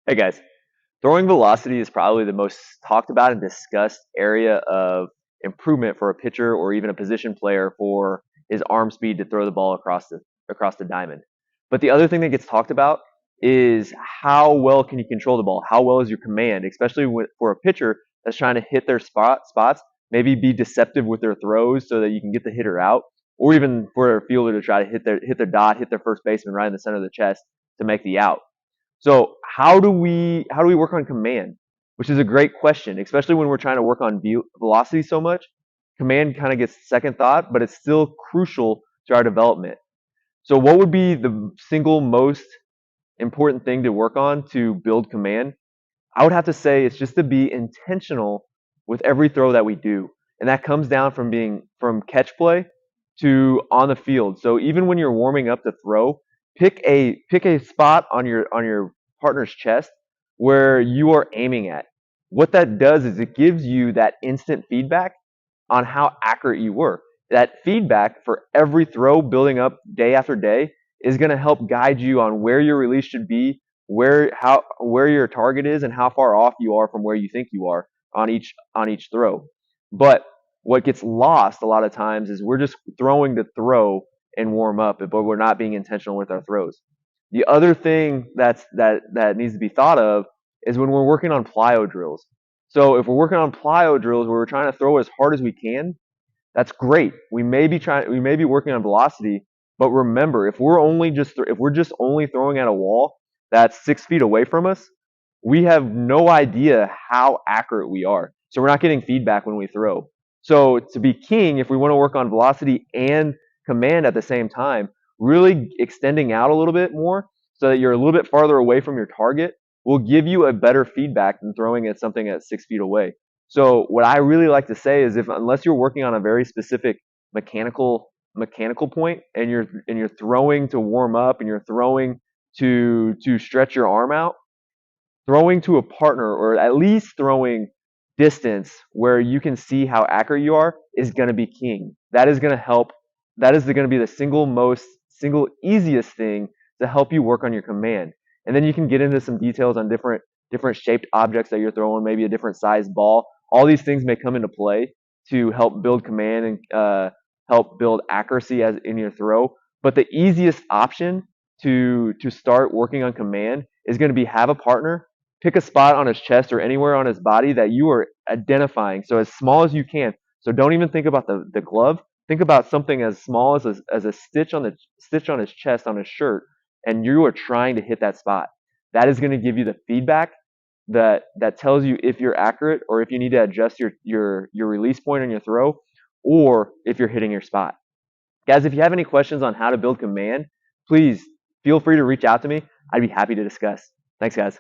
Hey guys, throwing velocity is probably the most talked about and discussed area of improvement for a pitcher or even a position player for his arm speed to throw the ball across the diamond. But the other thing that gets talked about is how well can you control the ball? How well is your command, especially for a pitcher that's trying to hit their spots, maybe be deceptive with their throws so that you can get the hitter out, or even for a fielder to try to hit their dot, hit their first baseman right in the center of the chest to make the out. So how do we work on command? Which is a great question, especially when we're trying to work on velocity so much. Command kind of gets second thought, but it's still crucial to our development. So what would be the single most important thing to work on to build command? I would have to say it's just to be intentional with every throw that we do. And that comes down from being from catch play to on the field. So even when you're warming up to throw, pick a spot on your partner's chest where you are aiming at. What that does is it gives you that instant feedback on how accurate you were. That feedback for every throw building up day after day is going to help guide you on where your release should be, where your target is, and how far off you are from where you think you are on each throw. But what gets lost a lot of times is we're just throwing to throw and warm up, but we're not being intentional with our throws. The other thing that needs to be thought of is when we're working on plyo drills. So if we're working on plyo drills where we're trying to throw as hard as we can, that's great. We may be working on velocity, but remember, if we're just only throwing at a wall that's 6 feet away from us, we have no idea how accurate we are. So we're not getting feedback when we throw. So to be king, if we want to work on velocity and command at the same time, really extending out a little bit more so that you're a little bit farther away from your target will give you a better feedback than throwing at something at 6 feet away. So what I really like to say is if unless you're working on a very specific mechanical point and you're throwing to warm up and you're throwing to stretch your arm out, throwing to a partner or at least throwing distance where you can see how accurate you are is going to be king. That is going to help. That is going to be the single easiest thing to help you work on your command. And then you can get into some details on different shaped objects that you're throwing, maybe a different size ball. All these things may come into play to help build command and help build accuracy as in your throw. But the easiest option to start working on command is going to be have a partner, pick a spot on his chest or anywhere on his body that you are identifying. So as small as you can. So don't even think about the glove. Think about something as small as a stitch on his chest on his shirt, and you are trying to hit that spot. That is going to give you the feedback that tells you if you're accurate or if you need to adjust your release point on your throw or if you're hitting your spot. Guys, if you have any questions on how to build command, please feel free to reach out to me. I'd be happy to discuss. Thanks, guys.